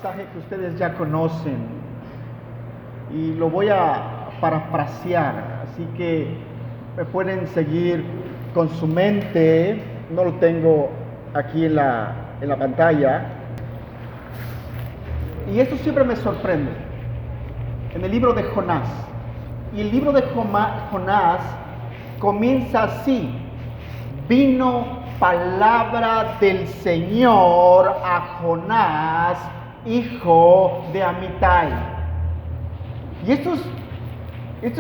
pasaje que ustedes ya conocen y lo voy a parafrasear, así que me pueden seguir con su mente. No lo tengo aquí en la pantalla. Y esto siempre me sorprende. En el libro de Jonás. Y el libro de Jonás comienza así: vino palabra del Señor a Jonás, hijo de Amitai. Y esto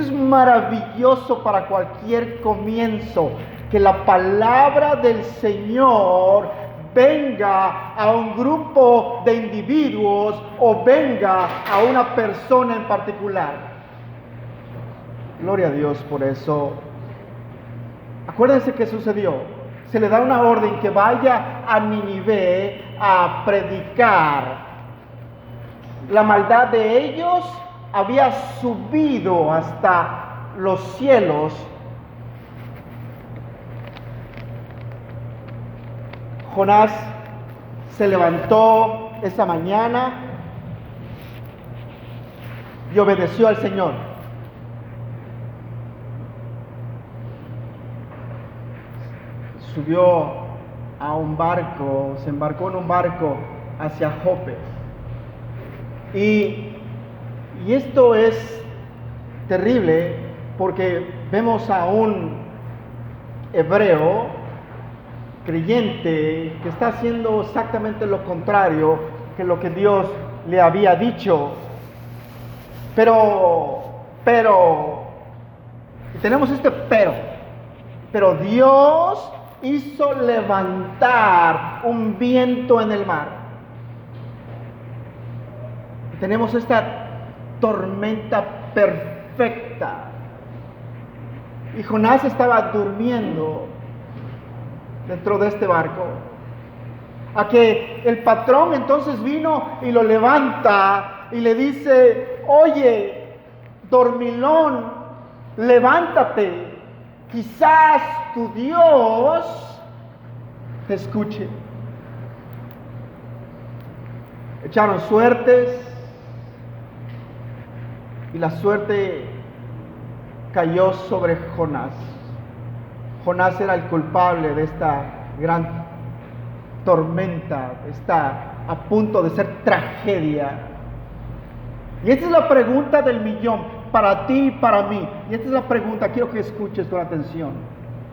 es maravilloso para cualquier comienzo, que la palabra del Señor venga a un grupo de individuos o venga a una persona en particular. Gloria a Dios por eso. Acuérdense qué sucedió. Se le da una orden que vaya a Nínive a predicar. La maldad de ellos había subido hasta los cielos. Jonás se levantó esa mañana y obedeció al Señor. Subió a un barco, se embarcó en un barco hacia Jope. Y esto es terrible porque vemos a un hebreo creyente que está haciendo exactamente lo contrario que lo que Dios le había dicho. Pero, tenemos este pero Dios hizo levantar un viento en el mar. Tenemos esta tormenta perfecta. Y Jonás estaba durmiendo dentro de este barco. A que el patrón entonces vino y lo levanta y le dice: oye, dormilón, levántate. Quizás tu Dios te escuche. Echaron suertes y la suerte cayó sobre Jonás. Jonás era el culpable de esta gran tormenta, está a punto de ser tragedia. Y esta es la pregunta del millón para ti y para mí. Y esta es la pregunta, quiero que escuches con atención.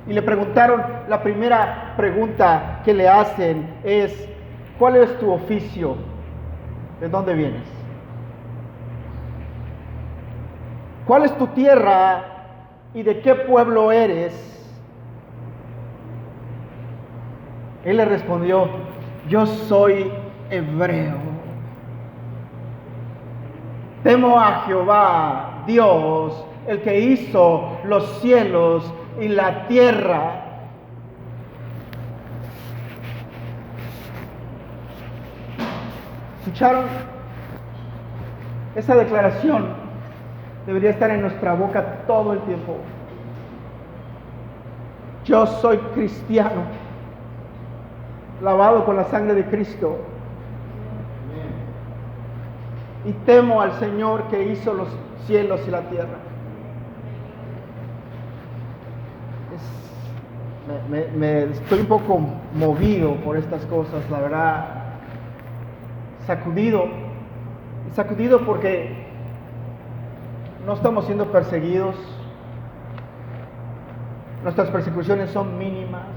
Y le preguntaron, la primera pregunta que le hacen es: ¿cuál es tu oficio? ¿De dónde vienes? ¿Cuál es tu tierra y de qué pueblo eres? Él le respondió: yo soy hebreo. Temo a Jehová, Dios, el que hizo los cielos y la tierra. ¿Escucharon? Esa declaración debería estar en nuestra boca todo el tiempo. Yo soy cristiano, lavado con la sangre de Cristo. Y temo al Señor que hizo los cielos y la tierra. Me estoy un poco movido por estas cosas, la verdad. Sacudido porque no estamos siendo perseguidos. Nuestras persecuciones son mínimas.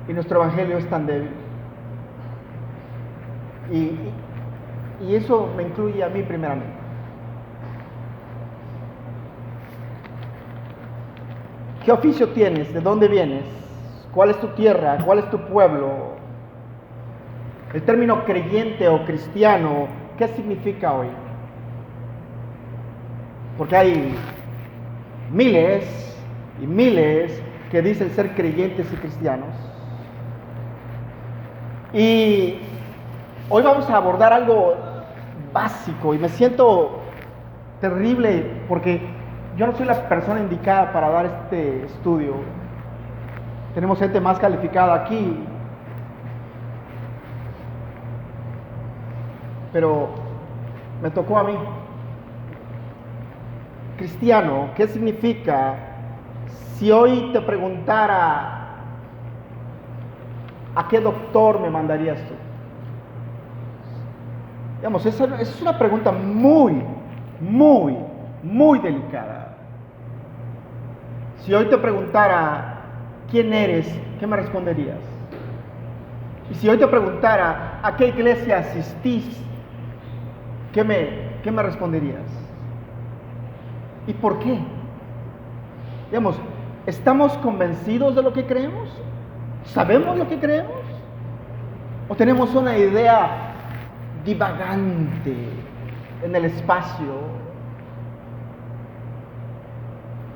Y nuestro evangelio es tan débil. Y eso me incluye a mí primeramente. ¿Qué oficio tienes? ¿De dónde vienes? ¿Cuál es tu tierra? ¿Cuál es tu pueblo? El término creyente o cristiano, ¿qué significa hoy? Porque hay miles y miles que dicen ser creyentes y cristianos. Y hoy vamos a abordar algo básico y me siento terrible porque yo no soy la persona indicada para dar este estudio. Tenemos gente más calificada aquí. pero me tocó a mí. Cristiano, ¿qué significa? Si hoy te preguntara, ¿a qué doctor me mandarías tú? Digamos, esa es una pregunta muy delicada. Si hoy te preguntara, ¿quién eres? ¿Qué me responderías? Y si hoy te preguntara, ¿a qué iglesia asistís? ¿Qué me responderías? ¿Y por qué? Digamos, ¿estamos convencidos de lo que creemos? ¿Sabemos lo que creemos? ¿O tenemos una idea divagante en el espacio?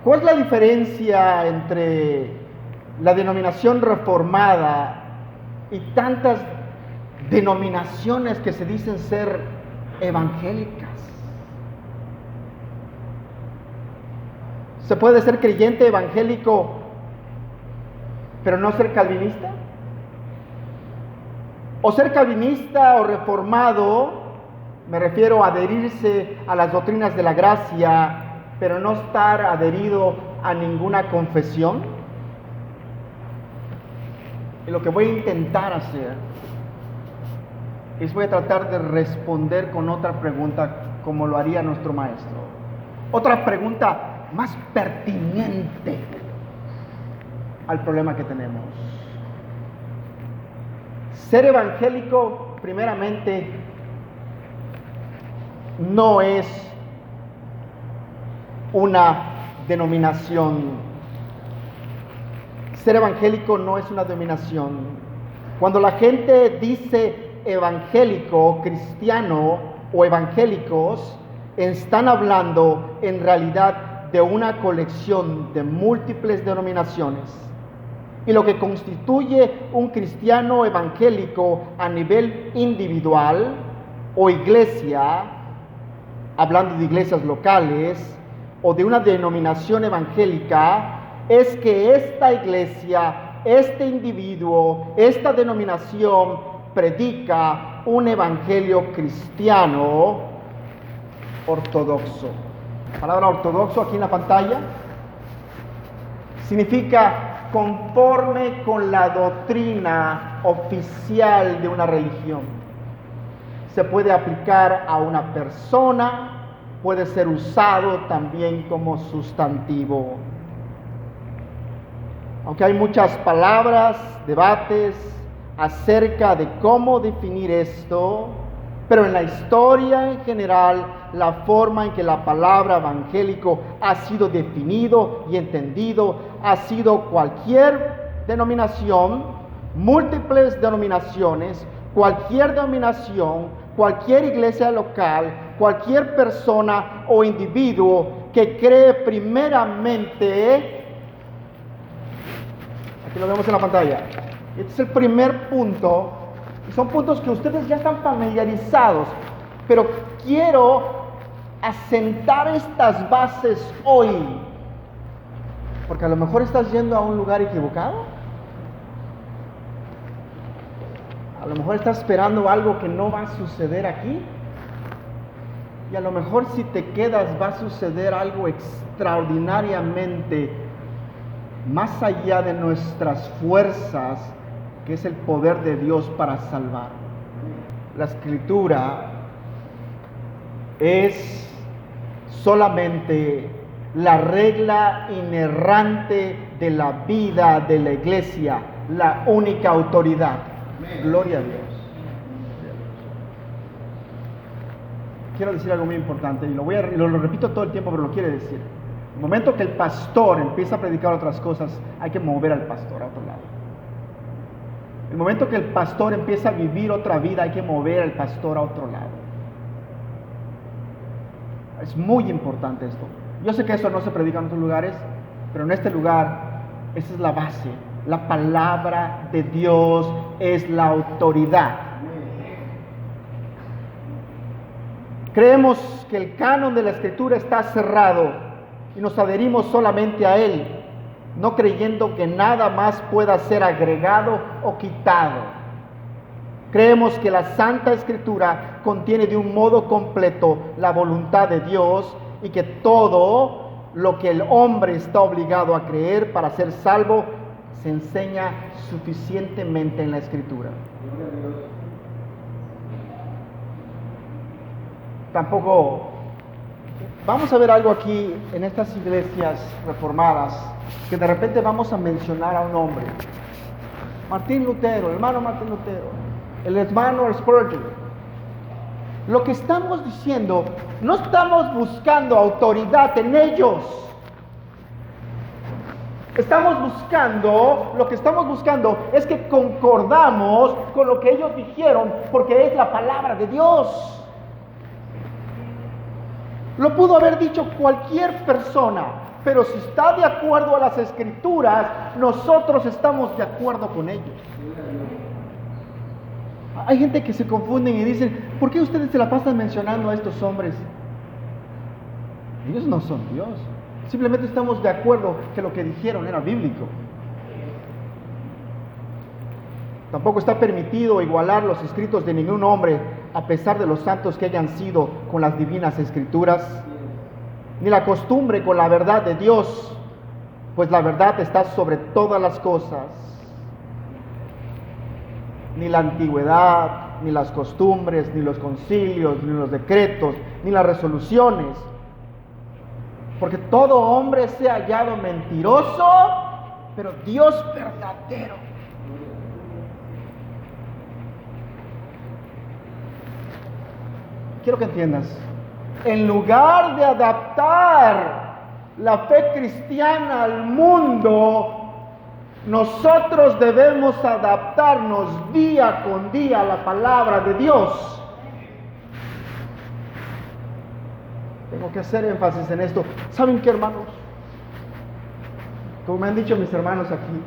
¿Cuál es la diferencia entre la denominación reformada y tantas denominaciones que se dicen ser evangélicas? ¿Se puede ser creyente evangélico pero no ser calvinista? ¿O ser calvinista o reformado, me refiero a adherirse a las doctrinas de la gracia, pero no estar adherido a ninguna confesión? Y lo que voy a intentar hacer es voy a tratar de responder con otra pregunta como lo haría nuestro maestro. Otra pregunta más pertinente al problema que tenemos. Ser evangélico, primeramente, no es una denominación. Ser evangélico no es una denominación. Cuando la gente dice evangélico, cristiano o evangélicos, están hablando en realidad de una colección de múltiples denominaciones. Y lo que constituye un cristiano evangélico a nivel individual o iglesia, hablando de iglesias locales o de una denominación evangélica, es que esta iglesia, este individuo, esta denominación predica un evangelio cristiano ortodoxo. La palabra ortodoxo aquí en la pantalla significa conforme con la doctrina oficial de una religión. Se puede aplicar a una persona, puede ser usado también como sustantivo. Aunque hay muchas palabras, debates acerca de cómo definir esto, pero en la historia en general, la forma en que la palabra evangélico ha sido definido y entendido ha sido cualquier denominación, múltiples denominaciones, cualquier denominación, cualquier iglesia local, cualquier persona o individuo que cree primeramente. Aquí lo vemos en la pantalla. Este es el primer punto. Y son puntos que ustedes ya están familiarizados. Pero quiero asentar estas bases hoy. Porque a lo mejor estás yendo a un lugar equivocado. A lo mejor estás esperando algo que no va a suceder aquí. Y a lo mejor si te quedas va a suceder algo extraordinariamente más allá de nuestras fuerzas, que es el poder de Dios para salvar. La Escritura es solamente la regla inerrante de la vida de la iglesia, la única autoridad. Gloria a Dios. Quiero decir algo muy importante y lo repito todo el tiempo, pero lo quiero decir. El momento que el pastor empieza a predicar otras cosas, hay que mover al pastor a otro lado. El momento que el pastor empieza a vivir otra vida, hay que mover al pastor a otro lado. Es muy importante esto. Yo sé que eso no se predica en otros lugares, pero en este lugar, esa es la base. La palabra de Dios es la autoridad. Creemos que el canon de la Escritura está cerrado y nos adherimos solamente a él, no creyendo que nada más pueda ser agregado o quitado. Creemos que la Santa Escritura contiene de un modo completo la voluntad de Dios y que todo lo que el hombre está obligado a creer para ser salvo se enseña suficientemente en la Escritura. Tampoco vamos a ver algo aquí en estas iglesias reformadas, que de repente vamos a mencionar a un hombre. Martín Lutero, el hermano Martín Lutero, el hermano Spurgeon. Lo que estamos diciendo, no estamos buscando autoridad en ellos. Lo que estamos buscando es que concordamos con lo que ellos dijeron, porque es la palabra de Dios. Lo pudo haber dicho cualquier persona, pero si está de acuerdo a las Escrituras, nosotros estamos de acuerdo con ellos. Hay gente que se confunden y dicen, ¿por qué ustedes se la pasan mencionando a estos hombres? Ellos no son Dios. Simplemente estamos de acuerdo que lo que dijeron era bíblico. Tampoco está permitido igualar los escritos de ningún hombre, a pesar de los santos que hayan sido, con las divinas Escrituras, ni la costumbre con la verdad de Dios, pues la verdad está sobre todas las cosas. Ni la antigüedad, ni las costumbres, ni los concilios, ni los decretos, ni las resoluciones, porque todo hombre sea hallado mentiroso, pero Dios verdadero. Quiero que entiendas, en lugar de adaptar la fe cristiana al mundo, nosotros debemos adaptarnos día con día a la palabra de Dios. Tengo que hacer énfasis en esto. ¿Saben qué, hermanos? Como me han dicho mis hermanos aquí,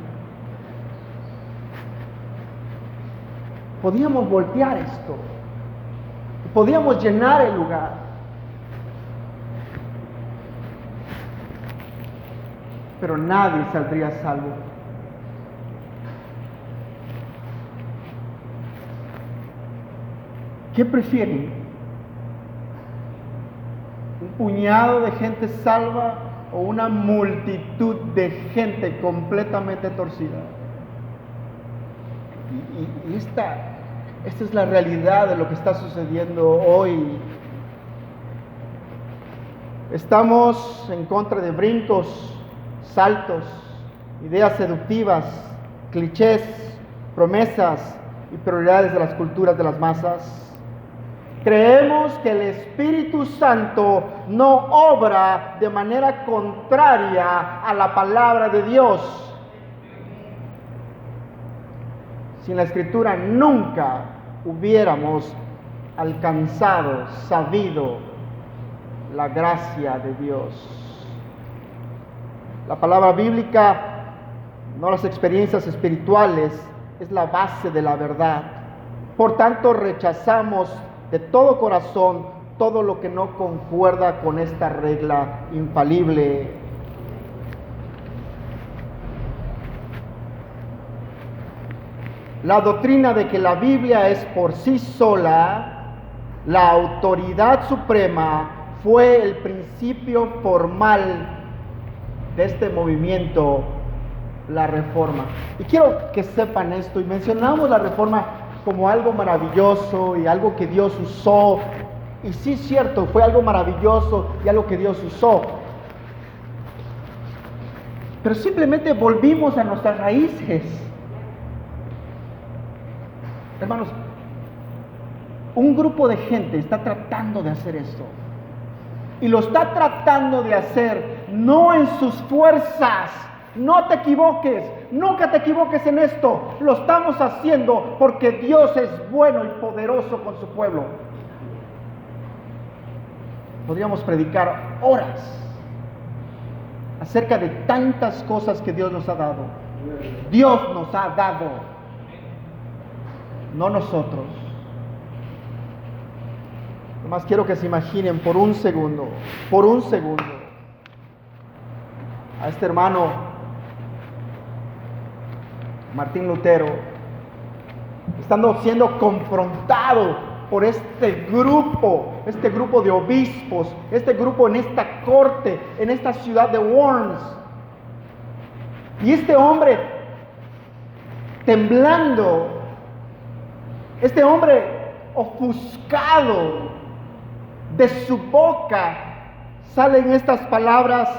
podíamos voltear esto. Podíamos llenar el lugar. Pero nadie saldría salvo. ¿Qué prefieren? ¿Un puñado de gente salva o una multitud de gente completamente torcida? Y esta es la realidad de lo que está sucediendo hoy. Estamos en contra de brincos, saltos, ideas seductivas, clichés, promesas y prioridades de las culturas de las masas. Creemos que el Espíritu Santo no obra de manera contraria a la palabra de Dios. Sin la Escritura nunca hubiéramos alcanzado, sabido la gracia de Dios. La palabra bíblica, no las experiencias espirituales, es la base de la verdad. Por tanto, rechazamos de todo corazón todo lo que no concuerda con esta regla infalible. La doctrina de que la Biblia es por sí sola la autoridad suprema fue el principio formal de este movimiento, la Reforma. Y quiero que sepan esto, y mencionamos la Reforma como algo maravilloso y algo que Dios usó, y sí es cierto, fue algo maravilloso y algo que Dios usó, pero simplemente volvimos a nuestras raíces. Hermanos, un grupo de gente está tratando de hacer esto, y lo está tratando de hacer no en sus fuerzas. No te equivoques, nunca te equivoques en esto. Lo estamos haciendo porque Dios es bueno y poderoso con su pueblo. Podríamos predicar horas acerca de tantas cosas que Dios nos ha dado. Dios nos ha dado, no nosotros. Nomás quiero que se imaginen por un segundo, a este hermano Martín Lutero, estando siendo confrontado por este grupo de obispos, este grupo en esta corte, en esta ciudad de Worms. Y este hombre temblando, este hombre ofuscado, de su boca salen estas palabras: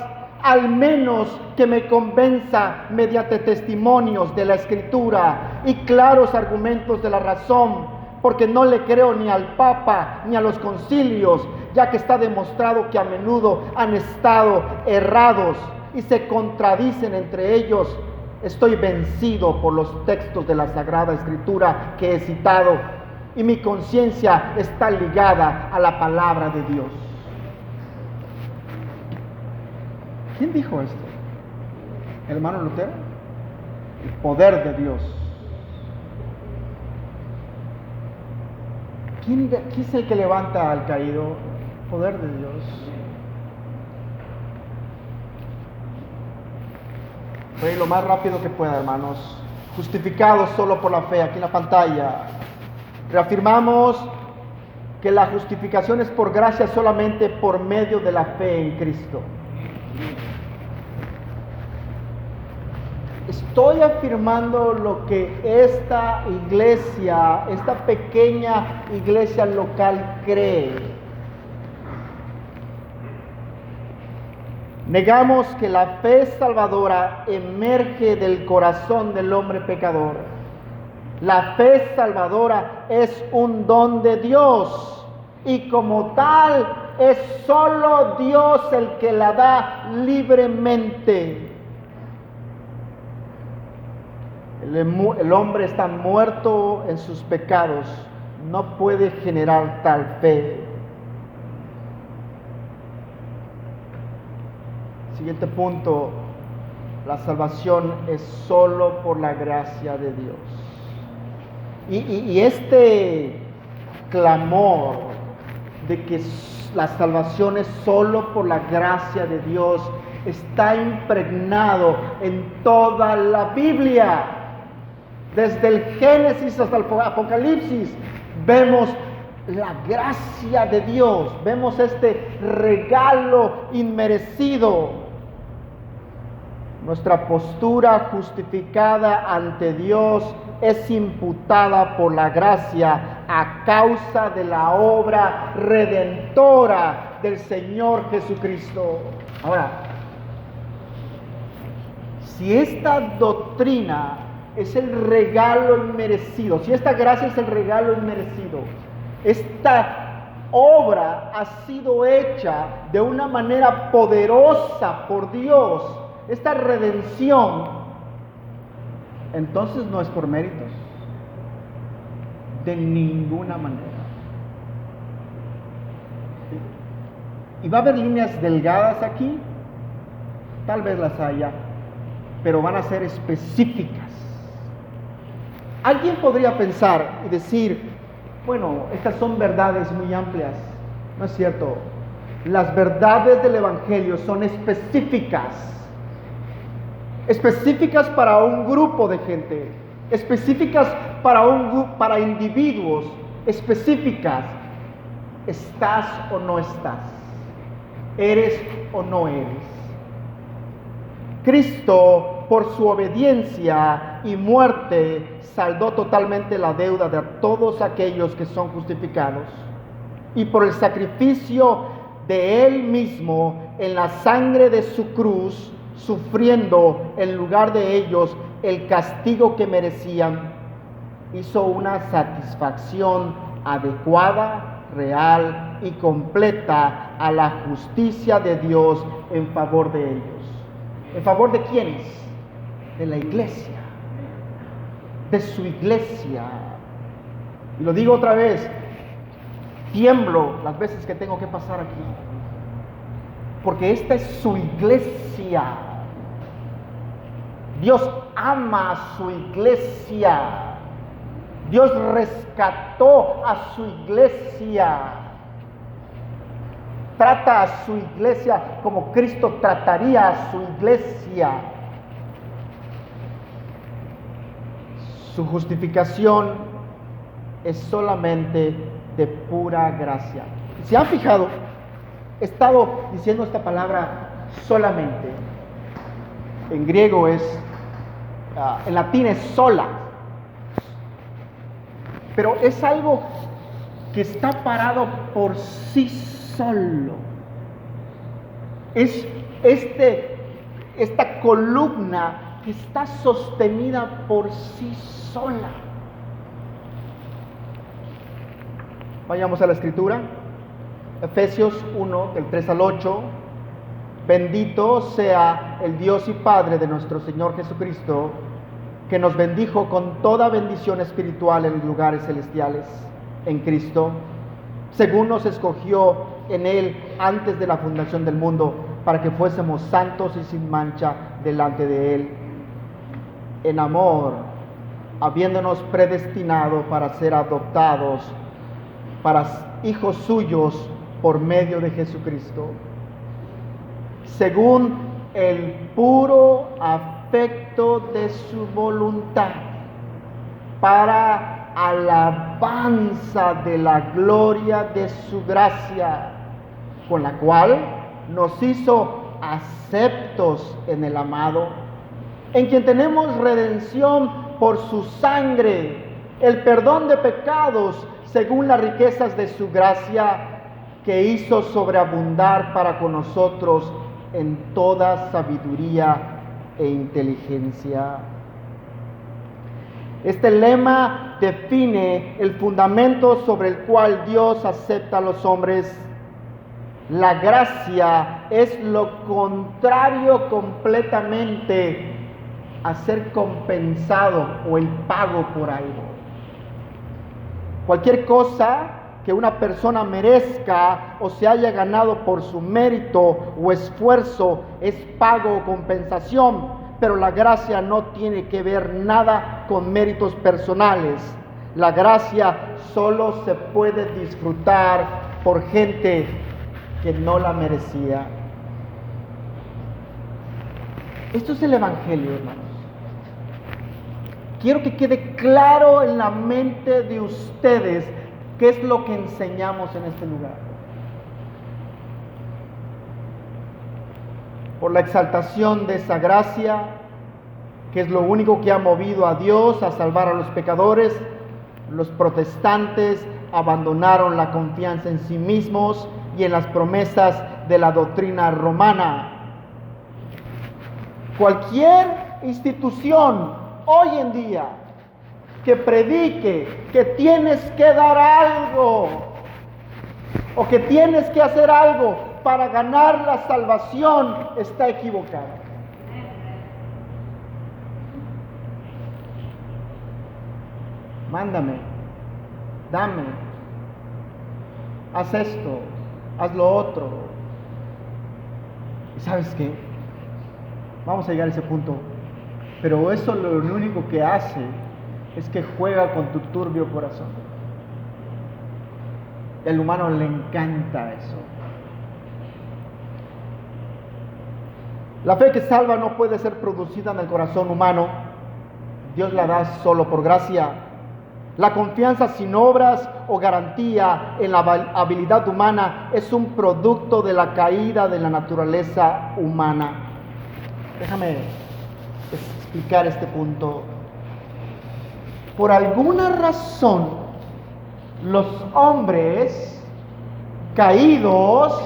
al menos que me convenza mediante testimonios de la Escritura y claros argumentos de la razón, porque no le creo ni al Papa ni a los concilios, ya que está demostrado que a menudo han estado errados y se contradicen entre ellos. Estoy vencido por los textos de la Sagrada Escritura que he citado, y mi conciencia está ligada a la palabra de Dios. ¿Quién dijo esto? ¿El hermano Lutero? El poder de Dios. ¿Quién es el que levanta al caído? El poder de Dios. Voy a ir lo más rápido que pueda, hermanos. Justificados solo por la fe, aquí en la pantalla. Reafirmamos que la justificación es por gracia solamente por medio de la fe en Cristo. Estoy afirmando lo que esta iglesia, esta pequeña iglesia local cree. Negamos que la fe salvadora emerge del corazón del hombre pecador. La fe salvadora es un don de Dios y como tal es solo Dios el que la da libremente. El hombre está muerto en sus pecados, no puede generar tal fe. Siguiente punto: la salvación es solo por la gracia de Dios. Y este clamor de que la salvación es solo por la gracia de Dios está impregnado en toda la Biblia. Desde el Génesis hasta el Apocalipsis vemos la gracia de Dios, vemos este regalo inmerecido. Nuestra postura justificada ante Dios es imputada por la gracia a causa de la obra redentora del Señor Jesucristo. Ahora, si esta doctrina es el regalo inmerecido, si esta gracia es el regalo inmerecido, esta obra ha sido hecha de una manera poderosa por Dios, esta redención, entonces no es por méritos, de ninguna manera. ¿Y va a haber líneas delgadas aquí? Tal vez las haya, pero van a ser específicas. Alguien podría pensar y decir: bueno, estas son verdades muy amplias. No es cierto. Las verdades del Evangelio son específicas. Específicas para un grupo de gente, específicas para individuos, específicas. ¿Estás o no estás? ¿Eres o no eres? Cristo, por su obediencia y muerte, saldó totalmente la deuda de todos aquellos que son justificados. Y por el sacrificio de Él mismo en la sangre de su cruz, sufriendo en lugar de ellos el castigo que merecían, hizo una satisfacción adecuada, real y completa a la justicia de Dios en favor de ellos. ¿En favor de quiénes? De la iglesia, de su iglesia. Y lo digo otra vez, tiemblo las veces que tengo que pasar aquí, porque esta es su iglesia. Dios ama a su iglesia. Dios rescató a su iglesia. Trata a su iglesia como Cristo trataría a su iglesia. Su justificación es solamente de pura gracia. ¿Se han fijado? He estado diciendo esta palabra solamente. En griego es, en latín es sola. Pero es algo que está parado por sí solo. Es esta columna que está sostenida por sí sola. Vayamos a la escritura. Efesios 1, del 3 al 8. Bendito sea el Dios y Padre de nuestro Señor Jesucristo, que nos bendijo con toda bendición espiritual en los lugares celestiales, en Cristo, según nos escogió en Él antes de la fundación del mundo, para que fuésemos santos y sin mancha delante de Él, en amor, habiéndonos predestinado para ser adoptados, para hijos suyos por medio de Jesucristo, según el puro afecto de su voluntad, para alabanza de la gloria de su gracia, con la cual nos hizo aceptos en el amado, en quien tenemos redención por su sangre, el perdón de pecados, según las riquezas de su gracia, que hizo sobreabundar para con nosotros en toda sabiduría e inteligencia. Este lema define el fundamento sobre el cual Dios acepta a los hombres. La gracia es lo contrario completamente a ser compensado o el pago por algo. Cualquier cosa que una persona merezca o se haya ganado por su mérito o esfuerzo es pago o compensación, pero la gracia no tiene que ver nada con méritos personales. La gracia solo se puede disfrutar por gente que no la merecía. Esto es el Evangelio, hermanos. Quiero que quede claro en la mente de ustedes qué es lo que enseñamos en este lugar. Por la exaltación de esa gracia, que es lo único que ha movido a Dios a salvar a los pecadores, los protestantes abandonaron la confianza en sí mismos y en las promesas de la doctrina romana. Cualquier institución hoy en día que predique que tienes que dar algo o que tienes que hacer algo para ganar la salvación está equivocada. Mándame, dame, haz esto, haz lo otro. ¿Y sabes qué? Vamos a llegar a ese punto. Pero eso lo único que hace es que juega con tu turbio corazón. Al humano le encanta eso. La fe que salva no puede ser producida en el corazón humano. Dios la da solo por gracia. La confianza sin obras o garantía en la habilidad humana es un producto de la caída de la naturaleza humana. Déjame explicar este punto. Por alguna razón, los hombres caídos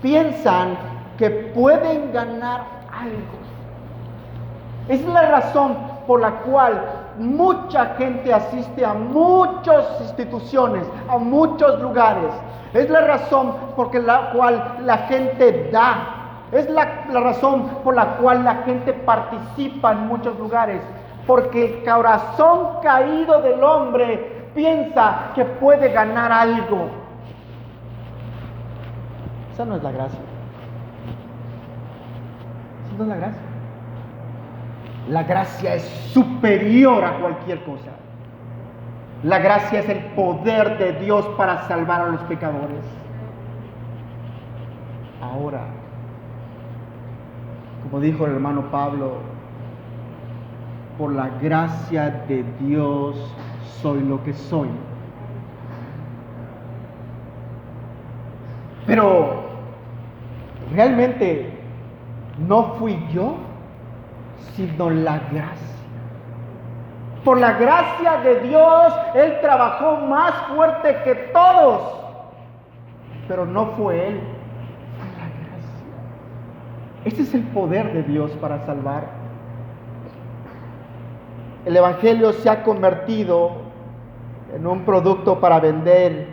piensan que pueden ganar algo. Es la razón por la cual mucha gente asiste a muchas instituciones, a muchos lugares. Es la razón por la cual la gente da. Es la razón por la cual la gente participa en muchos lugares. Porque el corazón caído del hombre piensa que puede ganar algo. Esa no es la gracia. Esa no es la gracia. La gracia es superior a cualquier cosa. La gracia es el poder de Dios para salvar a los pecadores. Ahora, como dijo el hermano Pablo, por la gracia de Dios soy lo que soy. Pero realmente no fui yo, sino la gracia. Por la gracia de Dios, Él trabajó más fuerte que todos. Pero no fue Él, fue la gracia. Ese es el poder de Dios para salvar. El Evangelio se ha convertido en un producto para vender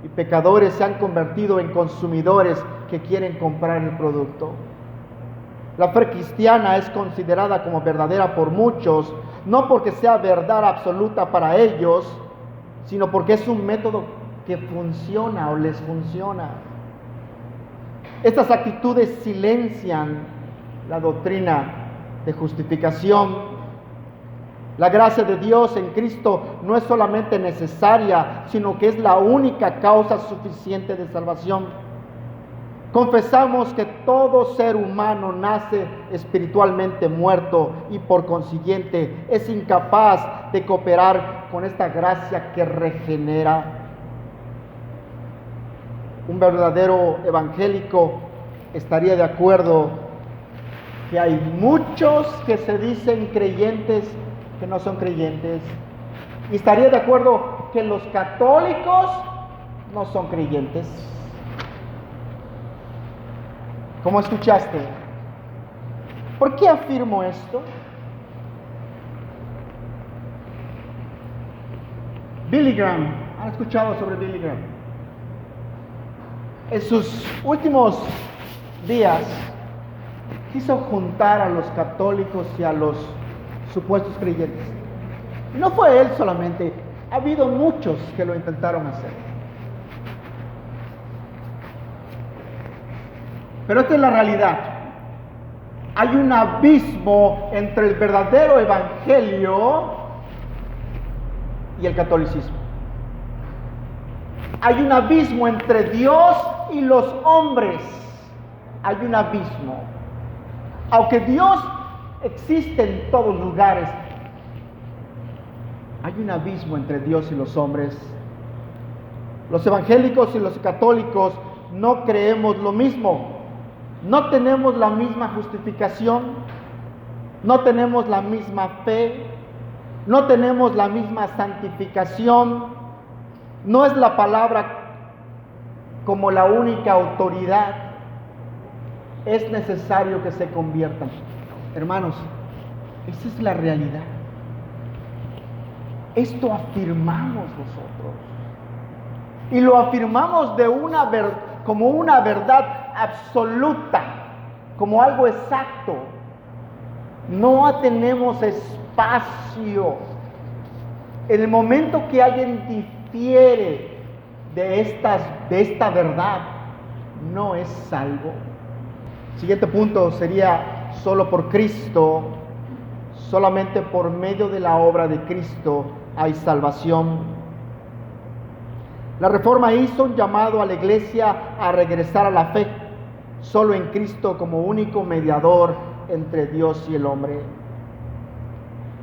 y pecadores se han convertido en consumidores que quieren comprar el producto. La fe cristiana es considerada como verdadera por muchos, no porque sea verdad absoluta para ellos, sino porque es un método que funciona o les funciona. Estas actitudes silencian la doctrina de justificación. La gracia de Dios en Cristo no es solamente necesaria, sino que es la única causa suficiente de salvación. Confesamos que todo ser humano nace espiritualmente muerto y por consiguiente es incapaz de cooperar con esta gracia que regenera. Un verdadero evangélico estaría de acuerdo que hay muchos que se dicen creyentes que no son creyentes, y estaría de acuerdo que los católicos no son creyentes. ¿Cómo escuchaste? ¿Por qué afirmo esto? Billy Graham, ¿han escuchado sobre Billy Graham? En sus últimos días quiso juntar a los católicos y a los supuestos creyentes. No fue él solamente, ha habido muchos que lo intentaron hacer. Pero esta es la realidad. Hay un abismo entre el verdadero evangelio y el catolicismo. Hay un abismo entre Dios y los hombres. Hay un abismo. Aunque Dios existe en todos lugares, hay un abismo entre Dios y los hombres. Los evangélicos y los católicos no creemos lo mismo. No tenemos la misma justificación, no tenemos la misma fe, no tenemos la misma santificación. No es la palabra como la única autoridad. Es necesario que se conviertan. Hermanos, esa es la realidad. Esto afirmamos nosotros. Y lo afirmamos como una verdad absoluta, como algo exacto. No tenemos espacio. En el momento que alguien difiere de esta verdad, no es salvo. Siguiente punto sería: solo por Cristo, solamente por medio de la obra de Cristo hay salvación. La Reforma hizo un llamado a la iglesia a regresar a la fe, solo en Cristo como único mediador entre Dios y el hombre.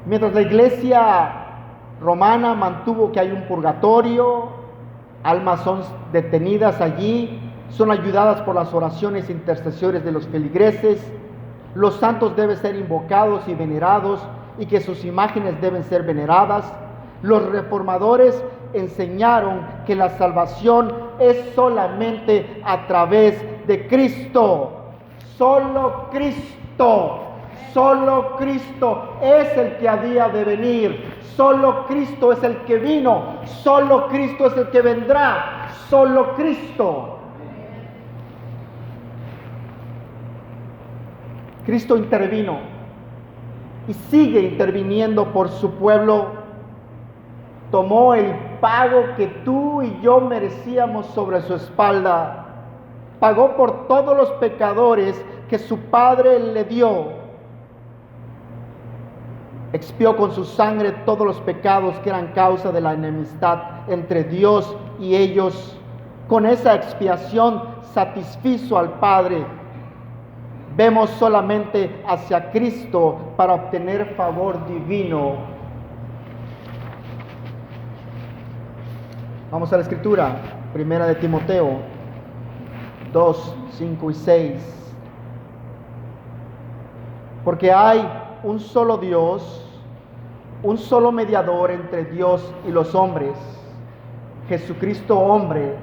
Mientras la iglesia romana mantuvo que hay un purgatorio, almas son detenidas allí, son ayudadas por las oraciones e intercesiones de los feligreses, los santos deben ser invocados y venerados y que sus imágenes deben ser veneradas. Los reformadores enseñaron que la salvación es solamente a través de Cristo. Solo Cristo es el que había de venir. Solo Cristo es el que vino. Solo Cristo es el que vendrá. Solo Cristo. Cristo intervino y sigue interviniendo por su pueblo. Tomó el pago que tú y yo merecíamos sobre su espalda. Pagó por todos los pecadores que su Padre le dio. Expió con su sangre todos los pecados que eran causa de la enemistad entre Dios y ellos. Con esa expiación satisfizo al Padre. Vemos solamente hacia Cristo para obtener favor divino. Vamos a la escritura, primera de Timoteo, 2, 5 y 6. Porque hay un solo Dios, un solo mediador entre Dios y los hombres, Jesucristo hombre,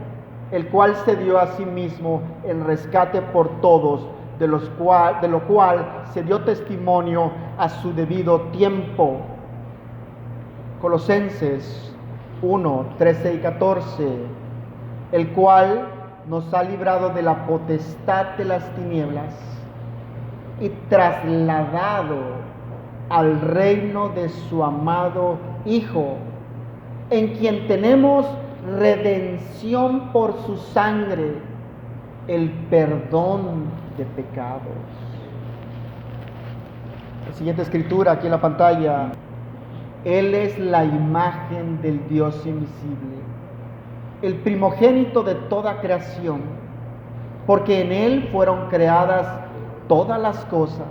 el cual se dio a sí mismo en rescate por todos, de lo cual se dio testimonio a su debido tiempo. Colosenses 1, 13 y 14, el cual nos ha librado de la potestad de las tinieblas y trasladado al reino de su amado Hijo, en quien tenemos redención por su sangre, el perdón de pecados. La siguiente escritura aquí en la pantalla: Él es la imagen del Dios invisible, el primogénito de toda creación, porque en Él fueron creadas todas las cosas,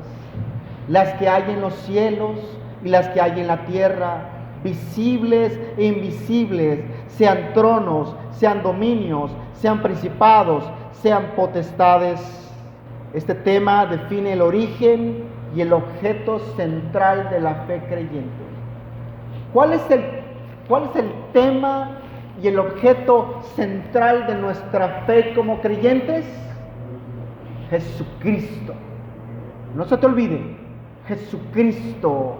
las que hay en los cielos y las que hay en la tierra, visibles e invisibles, sean tronos, sean dominios, sean principados, sean potestades. Este tema define el origen y el objeto central de la fe creyente. ¿Cuál es el tema y el objeto central de nuestra fe como creyentes? Jesucristo. No se te olvide, Jesucristo.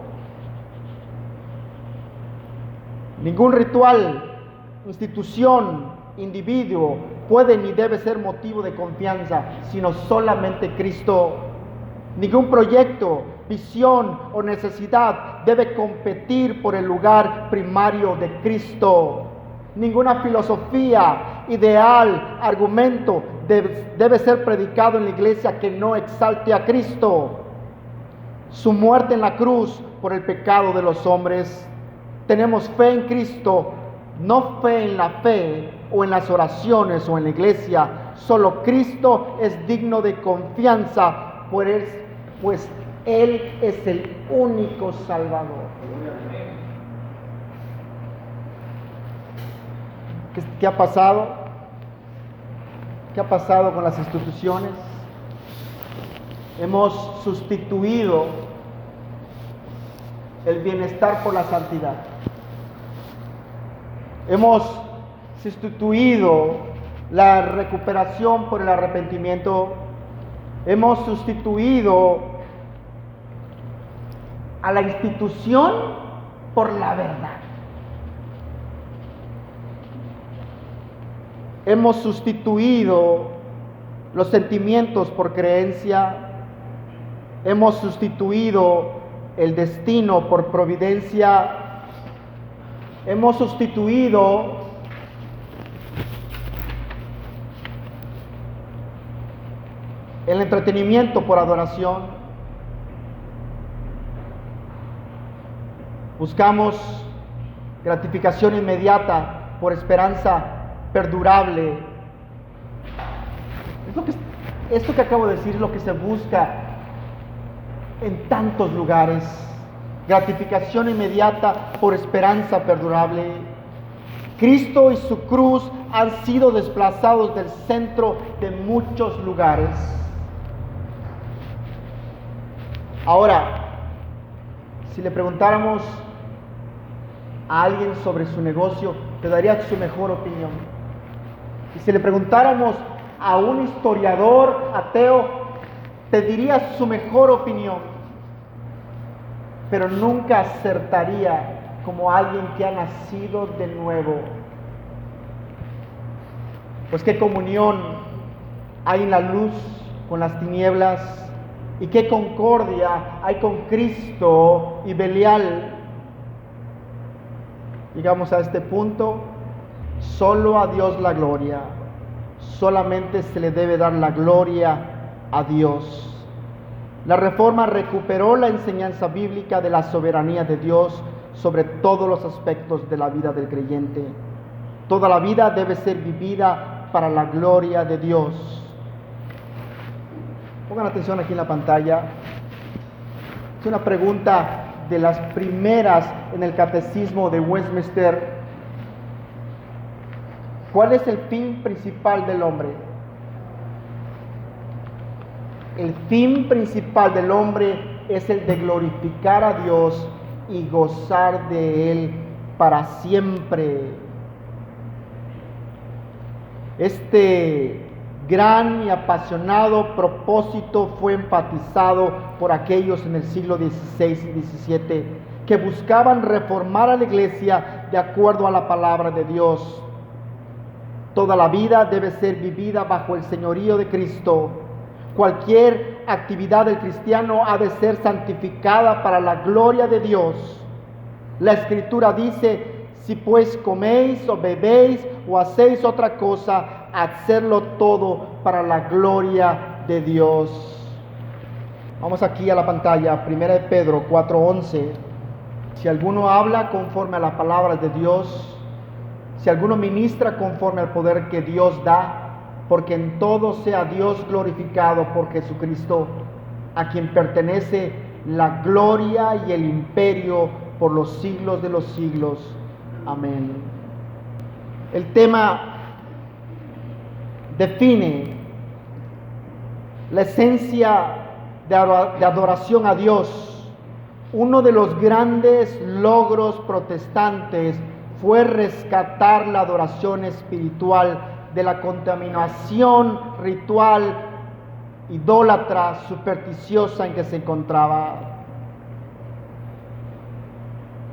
Ningún ritual, institución, individuo puede ni debe ser motivo de confianza, sino solamente Cristo. Ningún proyecto, visión o necesidad debe competir por el lugar primario de Cristo. Ninguna filosofía, ideal, argumento debe ser predicado en la iglesia que no exalte a Cristo. Su muerte en la cruz por el pecado de los hombres. Tenemos fe en Cristo, no fe en la fe o en las oraciones o en la iglesia. Solo Cristo es digno de confianza, pues Él es el único Salvador. ¿Qué ha pasado? ¿Qué ha pasado con las instituciones? Hemos sustituido el bienestar por la santidad. Hemos sustituido la recuperación por el arrepentimiento. Hemos sustituido a la institución por la verdad. Hemos sustituido los sentimientos por creencia. Hemos sustituido el destino por providencia. Hemos sustituido el entretenimiento por adoración. Buscamos gratificación inmediata por esperanza perdurable. Esto que acabo de decir es lo que se busca en tantos lugares. Gratificación inmediata por esperanza perdurable. Cristo y su cruz han sido desplazados del centro de muchos lugares. Ahora, si le preguntáramos a alguien sobre su negocio, te daría su mejor opinión. Y si le preguntáramos a un historiador ateo, te diría su mejor opinión. Pero nunca acertaría como alguien que ha nacido de nuevo. Pues qué comunión hay en la luz con las tinieblas, y qué concordia hay con Cristo y Belial. Llegamos a este punto: solo a Dios la gloria, solamente se le debe dar la gloria a Dios. La Reforma recuperó la enseñanza bíblica de la soberanía de Dios sobre todos los aspectos de la vida del creyente. Toda la vida debe ser vivida para la gloria de Dios. Pongan atención aquí en la pantalla. Es una pregunta de las primeras en el Catecismo de Westminster. ¿Cuál es el fin principal del hombre? El fin principal del hombre es el de glorificar a Dios y gozar de Él para siempre. Este gran y apasionado propósito fue enfatizado por aquellos en el siglo XVI y XVII que buscaban reformar a la iglesia de acuerdo a la palabra de Dios. Toda la vida debe ser vivida bajo el señorío de Cristo. Cualquier actividad del cristiano ha de ser santificada para la gloria de Dios. La Escritura dice: si pues coméis o bebéis o hacéis otra cosa, hacedlo todo para la gloria de Dios. Vamos aquí a la pantalla, 1 de Pedro 4:11. Si alguno habla conforme a las palabras de Dios, si alguno ministra conforme al poder que Dios da, porque en todo sea Dios glorificado por Jesucristo, a quien pertenece la gloria y el imperio por los siglos de los siglos. Amén. El tema define la esencia de adoración a Dios. Uno de los grandes logros protestantes fue rescatar la adoración espiritual de la contaminación ritual, idólatra, supersticiosa en que se encontraba.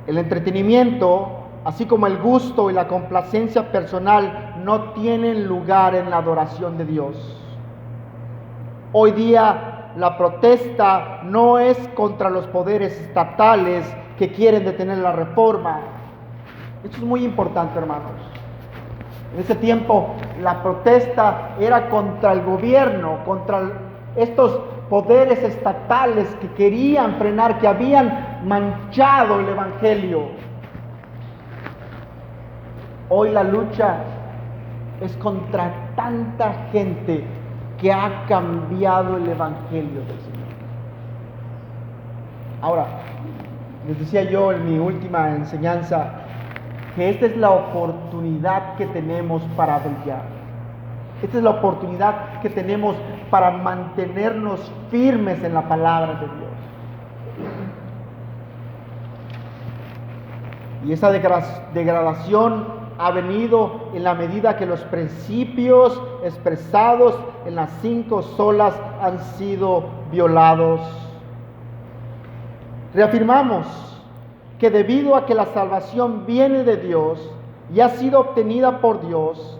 El entretenimiento, así como el gusto y la complacencia personal, no tienen lugar en la adoración de Dios. Hoy día la protesta no es contra los poderes estatales que quieren detener la reforma. Esto es muy importante, hermanos. En ese tiempo la protesta era contra el gobierno, contra estos poderes estatales que querían frenar, que habían manchado el evangelio. Hoy la lucha es contra tanta gente que ha cambiado el evangelio del Señor. Ahora, les decía yo en mi última enseñanza que esta es la oportunidad que tenemos para brillar. Esta es la oportunidad que tenemos para mantenernos firmes en la palabra de Dios. Y esa degradación ha venido en la medida que los principios expresados en las 5 solas han sido violados. Reafirmamos que debido a que la salvación viene de Dios y ha sido obtenida por Dios,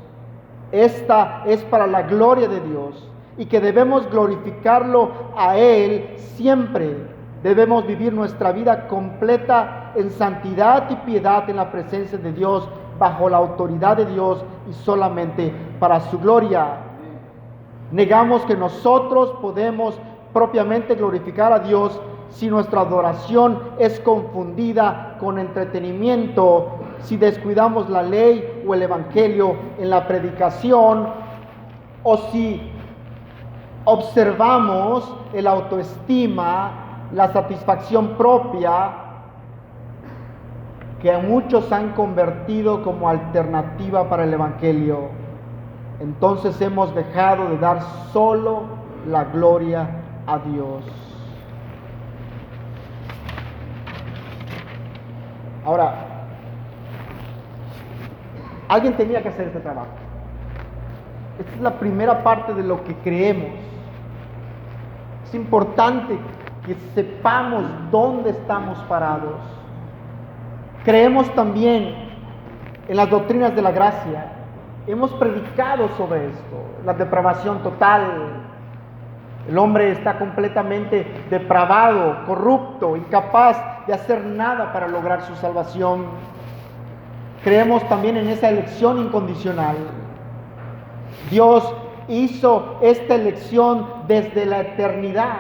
esta es para la gloria de Dios y que debemos glorificarlo a Él siempre. Debemos vivir nuestra vida completa en santidad y piedad en la presencia de Dios, bajo la autoridad de Dios y solamente para su gloria. Negamos que nosotros podemos propiamente glorificar a Dios si nuestra adoración es confundida con entretenimiento, si descuidamos la ley o el evangelio en la predicación, o si observamos el autoestima, la satisfacción propia, que a muchos han convertido como alternativa para el evangelio. Entonces hemos dejado de dar solo la gloria a Dios. Ahora, alguien tenía que hacer este trabajo. Esta es la primera parte de lo que creemos. Es importante que sepamos dónde estamos parados. Creemos también en las doctrinas de la gracia. Hemos predicado sobre esto, la depravación total. El hombre está completamente depravado, corrupto, incapaz de hacer nada para lograr su salvación. Creemos también en esa elección incondicional. Dios hizo esta elección desde la eternidad.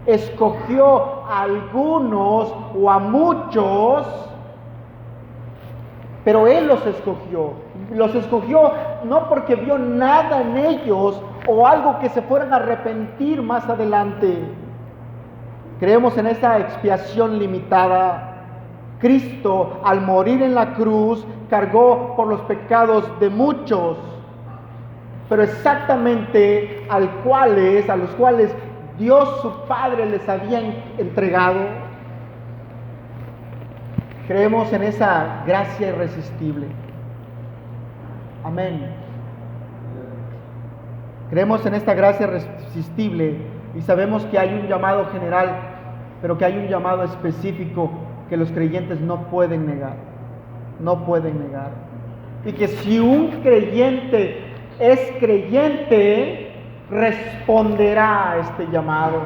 Escogió a algunos o a muchos, pero Él los escogió. Los escogió no porque vio nada en ellos o algo que se fueran a arrepentir más adelante. Creemos en esa expiación limitada. Cristo, al morir en la cruz, cargó por los pecados de muchos, pero exactamente a los cuales Dios su Padre les había entregado. Creemos en esa gracia irresistible. Amén. Creemos en esta gracia irresistible y sabemos que hay un llamado general, pero que hay un llamado específico que los creyentes no pueden negar. No pueden negar. Y que si un creyente es creyente, responderá a este llamado.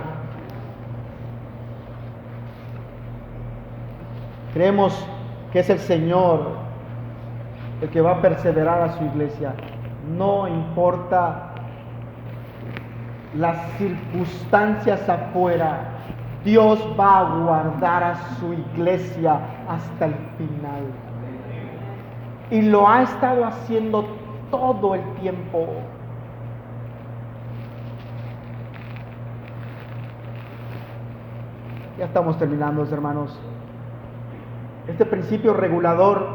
Creemos que es el Señor el que va a perseverar a su iglesia. No importa las circunstancias afuera, Dios va a guardar a su iglesia hasta el final. Y lo ha estado haciendo todo el tiempo. Ya estamos terminando, hermanos. Este principio regulador,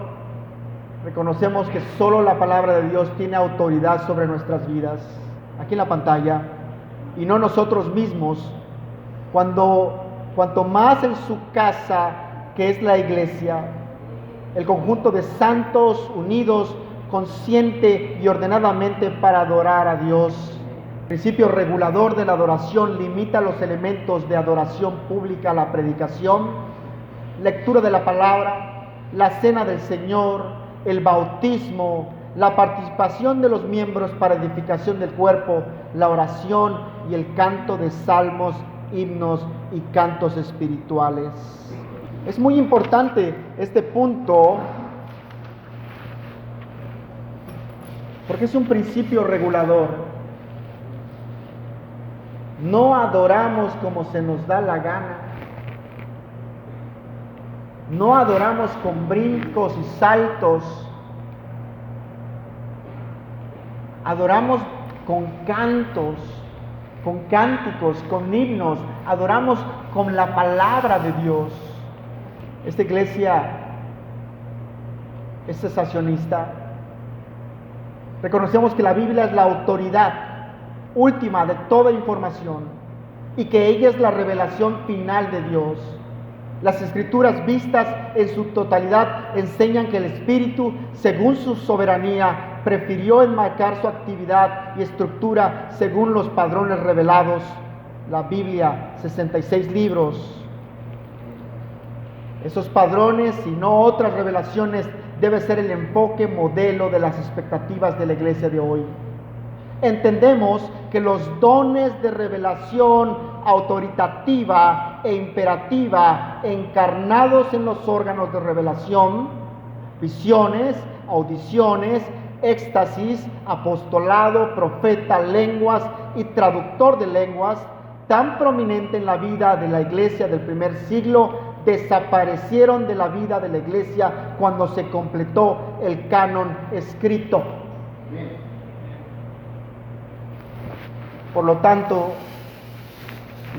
reconocemos que solo la palabra de Dios tiene autoridad sobre nuestras vidas. Aquí en la pantalla, y no nosotros mismos. Cuanto más en su casa, que es la iglesia, el conjunto de santos unidos consciente y ordenadamente para adorar a Dios. El principio regulador de la adoración limita los elementos de adoración pública a la predicación, lectura de la palabra, la cena del Señor, el bautismo, la participación de los miembros para edificación del cuerpo, la oración y el canto de salmos, himnos y cantos espirituales. Es muy importante este punto porque es un principio regulador. No adoramos como se nos da la gana. No adoramos con brincos y saltos. Adoramos con cantos, con cánticos, con himnos. Adoramos con la palabra de Dios. Esta iglesia es cesacionista. Reconocemos que la Biblia es la autoridad última de toda información y que ella es la revelación final de Dios. Las Escrituras vistas en su totalidad enseñan que el Espíritu, según su soberanía, prefirió enmarcar su actividad y estructura según los padrones revelados. La Biblia, 66 libros. Esos padrones y no otras revelaciones debe ser el enfoque modelo de las expectativas de la iglesia de hoy. Entendemos que los dones de revelación autoritativa e imperativa encarnados en los órganos de revelación, visiones, audiciones, éxtasis, apostolado, profeta, lenguas y traductor de lenguas, tan prominente en la vida de la iglesia del primer siglo, desaparecieron de la vida de la iglesia cuando se completó el canon escrito. Por lo tanto,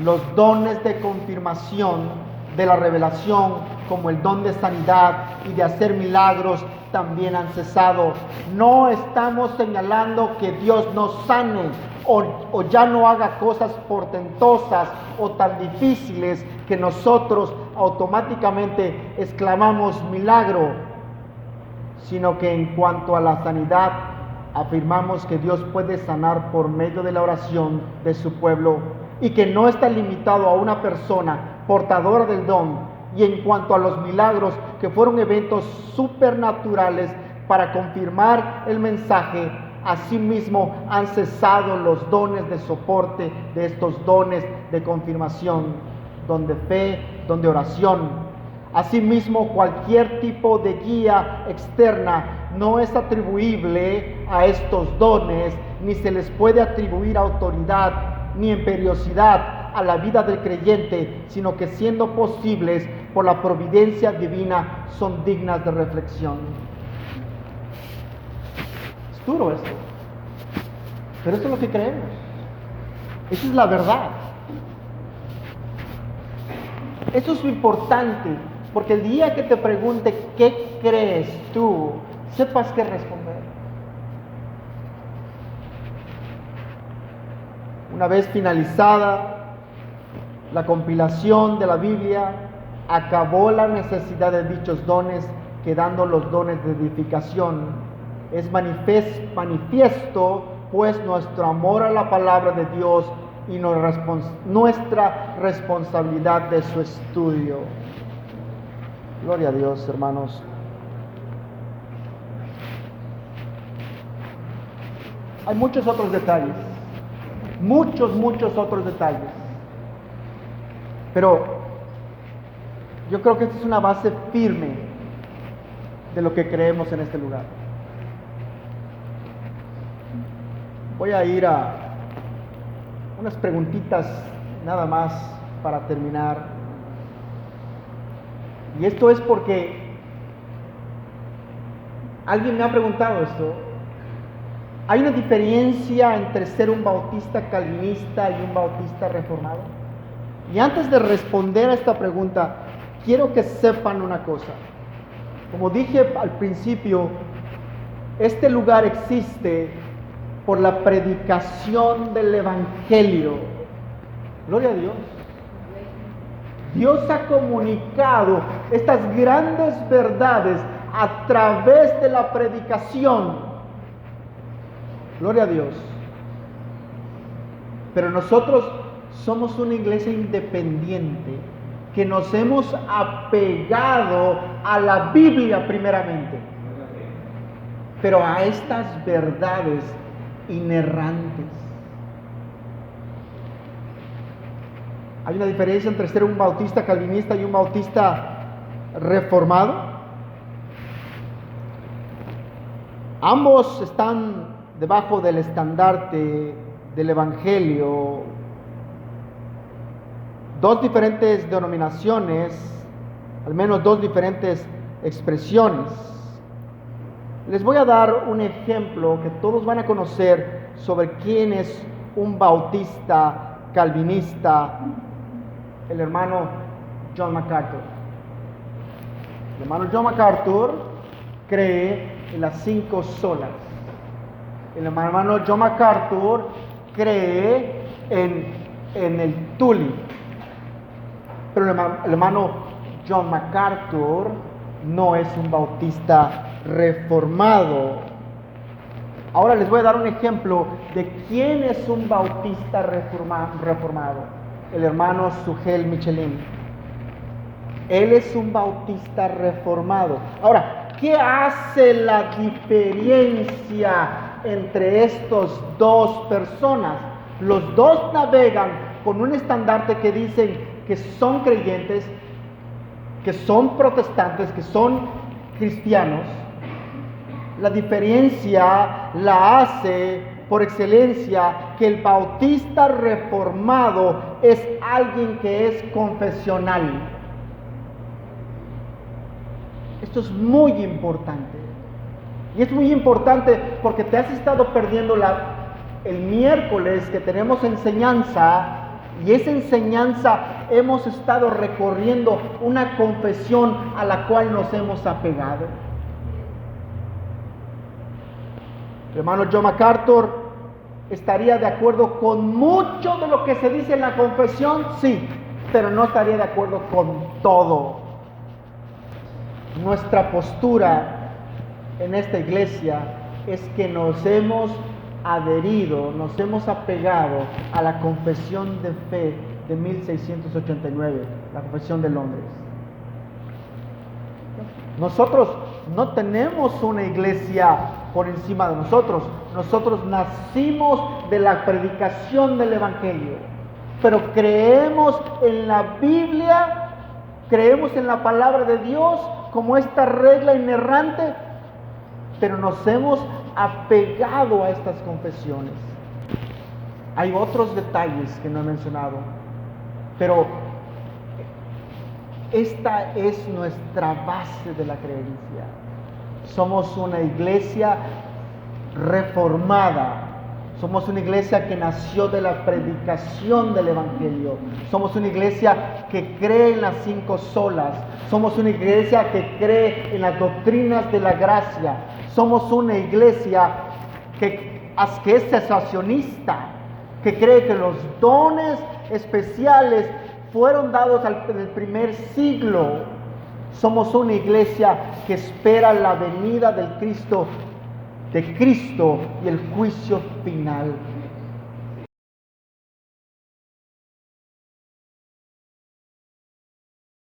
los dones de confirmación de la revelación, como el don de sanidad y de hacer milagros, también han cesado. No estamos señalando que Dios no sane o ya no haga cosas portentosas o tan difíciles que nosotros automáticamente exclamamos milagro, sino que en cuanto a la sanidad, afirmamos que Dios puede sanar por medio de la oración de su pueblo y que no está limitado a una persona portadora del don. Y en cuanto a los milagros, que fueron eventos supernaturales para confirmar el mensaje, asimismo han cesado los dones de soporte de estos dones de confirmación, don de fe, don de oración. Asimismo, cualquier tipo de guía externa no es atribuible a estos dones, ni se les puede atribuir autoridad ni imperiosidad a la vida del creyente, sino que siendo posibles por la providencia divina, son dignas de reflexión. Es duro esto, pero esto es lo que creemos. Esa es la verdad. Eso es lo importante, porque el día que te pregunte ¿qué crees tú?, sepas qué responder. Una vez finalizada La compilación de la Biblia acabó la necesidad de dichos dones, quedando los dones de edificación. Es manifiesto, pues, nuestro amor a la palabra de Dios y nuestra responsabilidad de su estudio. Gloria a Dios, hermanos. Hay muchos otros detalles, muchos otros detalles. Pero yo creo que esta es una base firme de lo que creemos en este lugar. Voy a ir a unas preguntitas nada más para terminar. Y esto es porque alguien me ha preguntado esto. ¿Hay una diferencia entre ser un bautista calvinista y un bautista reformado? Y antes de responder a esta pregunta, quiero que sepan una cosa. Como dije al principio, este lugar existe por la predicación del Evangelio. Gloria a Dios. Dios ha comunicado estas grandes verdades a través de la predicación. Gloria a Dios. Pero nosotros somos una iglesia independiente que nos hemos apegado a la Biblia primeramente, pero a estas verdades inerrantes. Hay una diferencia entre ser un bautista calvinista y un bautista reformado. Ambos están debajo del estandarte del Evangelio. Dos diferentes denominaciones, al menos dos diferentes expresiones. Les voy a dar un ejemplo que todos van a conocer sobre quién es un bautista calvinista: el hermano John MacArthur. El hermano John MacArthur cree en las 5 solas. El hermano John MacArthur cree en el Tuli. Pero el hermano John MacArthur no es un bautista reformado. Ahora les voy a dar un ejemplo de quién es un bautista reformado. El hermano Sugel Michelin. Él es un bautista reformado. Ahora, ¿qué hace la diferencia entre estos dos personas? Los dos navegan con un estandarte que dicen que son creyentes, que son protestantes, que son cristianos. La diferencia la hace por excelencia que el bautista reformado es alguien que es confesional. Esto es muy importante. Y es muy importante porque te has estado perdiendo el miércoles que tenemos enseñanza. Y esa enseñanza hemos estado recorriendo una confesión a la cual nos hemos apegado. El hermano John MacArthur estaría de acuerdo con mucho de lo que se dice en la confesión, sí, pero no estaría de acuerdo con todo. Nuestra postura en esta iglesia es que nos hemos adherido, nos hemos apegado a la confesión de fe de 1689, la confesión de Londres. Nosotros no tenemos una iglesia por encima de nosotros. Nosotros nacimos de la predicación del Evangelio, pero creemos en la Biblia, creemos en la palabra de Dios como esta regla inerrante, pero nos hemos apegado a estas confesiones. Hay otros detalles que no he mencionado, pero esta es nuestra base de la creencia. Somos una iglesia reformada. Somos una iglesia que nació de la predicación del Evangelio. Somos una iglesia que cree en las 5 solas. Somos una iglesia que cree en las doctrinas de la gracia. Somos una iglesia que es cesacionista, que cree que los dones especiales fueron dados en el primer siglo, somos una iglesia que espera la venida del Cristo, de Cristo y el juicio final.